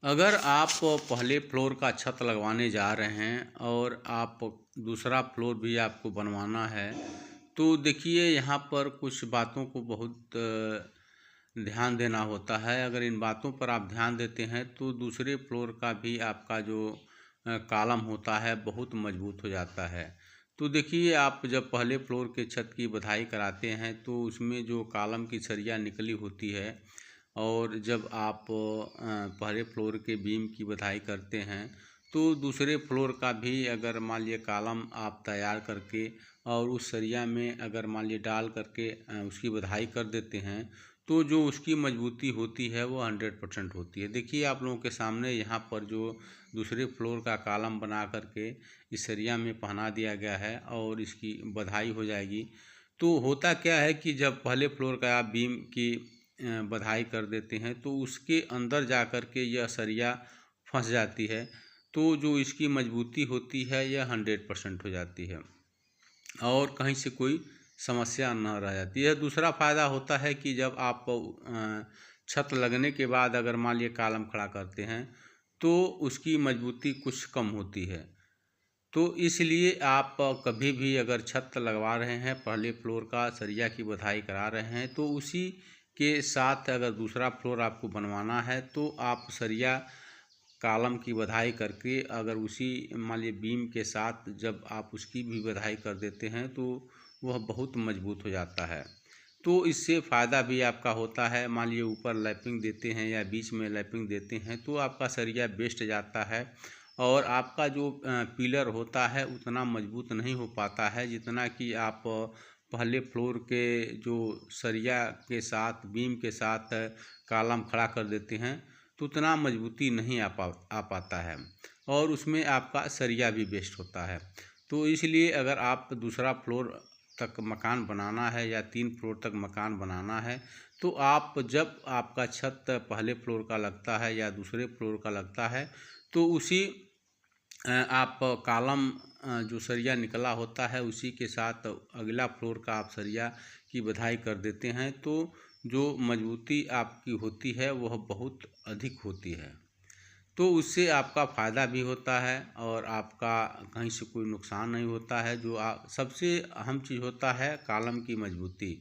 अगर आप पहले फ्लोर का छत लगवाने जा रहे हैं और आप दूसरा फ्लोर भी आपको बनवाना है, तो देखिए यहाँ पर कुछ बातों को बहुत ध्यान देना होता है। अगर इन बातों पर आप ध्यान देते हैं तो दूसरे फ्लोर का भी आपका जो कॉलम होता है बहुत मजबूत हो जाता है। तो देखिए, आप जब पहले फ्लोर के छत की बधाई कराते हैं तो उसमें जो कॉलम की सरिया निकली होती है, और जब आप पहले फ्लोर के बीम की बधाई करते हैं तो दूसरे फ्लोर का भी अगर मान लीजिए कॉलम आप तैयार करके और उस सरिया में अगर मान लीजिए डाल करके उसकी बधाई कर देते हैं, तो जो उसकी मजबूती होती है वो 100% होती है। देखिए, आप लोगों के सामने यहाँ पर जो दूसरे फ्लोर का कॉलम बना करके इस सरिया में पहना दिया गया है और इसकी बधाई हो जाएगी। तो होता क्या है कि जब पहले फ्लोर का आप बीम की बधाई कर देते हैं तो उसके अंदर जा कर के यह सरिया फंस जाती है, तो जो इसकी मजबूती होती है यह 100% हो जाती है और कहीं से कोई समस्या न रह जाती है। दूसरा फ़ायदा होता है कि जब आप छत लगने के बाद अगर मान लीजिए कॉलम खड़ा करते हैं तो उसकी मजबूती कुछ कम होती है। तो इसलिए आप कभी भी अगर छत लगवा रहे हैं, पहले फ्लोर का सरिया की बधाई करा रहे हैं, तो उसी के साथ अगर दूसरा फ्लोर आपको बनवाना है तो आप सरिया कॉलम की बधाई करके अगर उसी मान लीजिए बीम के साथ जब आप उसकी भी बधाई कर देते हैं तो वह बहुत मजबूत हो जाता है। तो इससे फ़ायदा भी आपका होता है। मान लीजिए ऊपर लैपिंग देते हैं या बीच में लैपिंग देते हैं तो आपका सरिया बेस्ट जाता है और आपका जो पिलर होता है उतना मजबूत नहीं हो पाता है जितना कि आप पहले फ्लोर के जो सरिया के साथ बीम के साथ कॉलम खड़ा कर देते हैं तो उतना मजबूती नहीं आ पाता है और उसमें आपका सरिया भी बेस्ट होता है। तो इसलिए अगर आप दूसरा फ्लोर तक मकान बनाना है या 3 फ्लोर तक मकान बनाना है तो आप जब आपका छत पहले फ्लोर का लगता है या दूसरे फ्लोर का लगता है तो उसी आप कॉलम जो सरिया निकला होता है उसी के साथ अगला फ्लोर का आप सरिया की बधाई कर देते हैं तो जो मजबूती आपकी होती है वह बहुत अधिक होती है। तो उससे आपका फ़ायदा भी होता है और आपका कहीं से कोई नुकसान नहीं होता है। जो सबसे अहम चीज़ होता है कॉलम की मजबूती।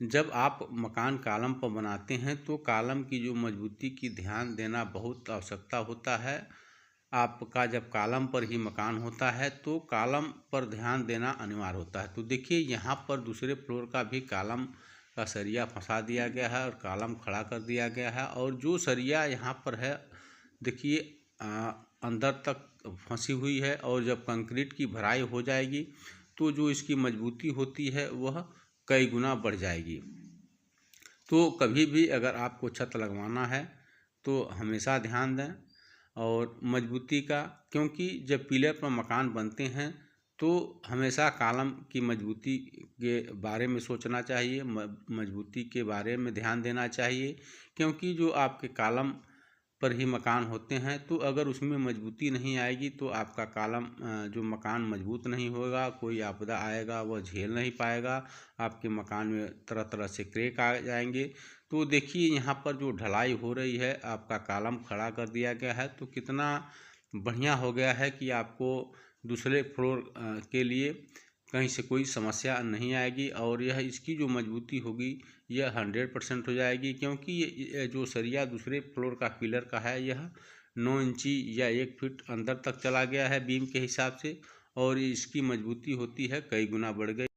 जब आप मकान कॉलम पर बनाते हैं तो कॉलम की जो मजबूती की ध्यान देना बहुत आवश्यकता होता है। आपका जब कॉलम पर ही मकान होता है तो कॉलम पर ध्यान देना अनिवार्य होता है। तो देखिए, यहाँ पर दूसरे फ्लोर का भी कॉलम का सरिया फंसा दिया गया है और कॉलम खड़ा कर दिया गया है और जो सरिया यहाँ पर है देखिए अंदर तक फंसी हुई है और जब कंक्रीट की भराई हो जाएगी तो जो इसकी मजबूती होती है वह कई गुना बढ़ जाएगी। तो कभी भी अगर आपको छत लगवाना है तो हमेशा ध्यान दें और मजबूती का, क्योंकि जब पिलर पर मकान बनते हैं तो हमेशा कॉलम की मजबूती के बारे में सोचना चाहिए, मजबूती के बारे में ध्यान देना चाहिए। क्योंकि जो आपके कॉलम पर ही मकान होते हैं तो अगर उसमें मजबूती नहीं आएगी तो आपका कॉलम जो मकान मजबूत नहीं होगा, कोई आपदा आएगा वह झेल नहीं पाएगा, आपके मकान में तरह तरह से क्रैक आ जाएंगे। तो देखिए, यहाँ पर जो ढलाई हो रही है आपका कॉलम खड़ा कर दिया गया है तो कितना बढ़िया हो गया है कि आपको दूसरे फ्लोर के लिए कहीं से कोई समस्या नहीं आएगी और यह इसकी जो मजबूती होगी यह 100% हो जाएगी। क्योंकि ये जो सरिया दूसरे फ्लोर का पिलर का है यह 9 इंची या 1 फीट अंदर तक चला गया है बीम के हिसाब से और इसकी मजबूती होती है कई गुना बढ़ गई।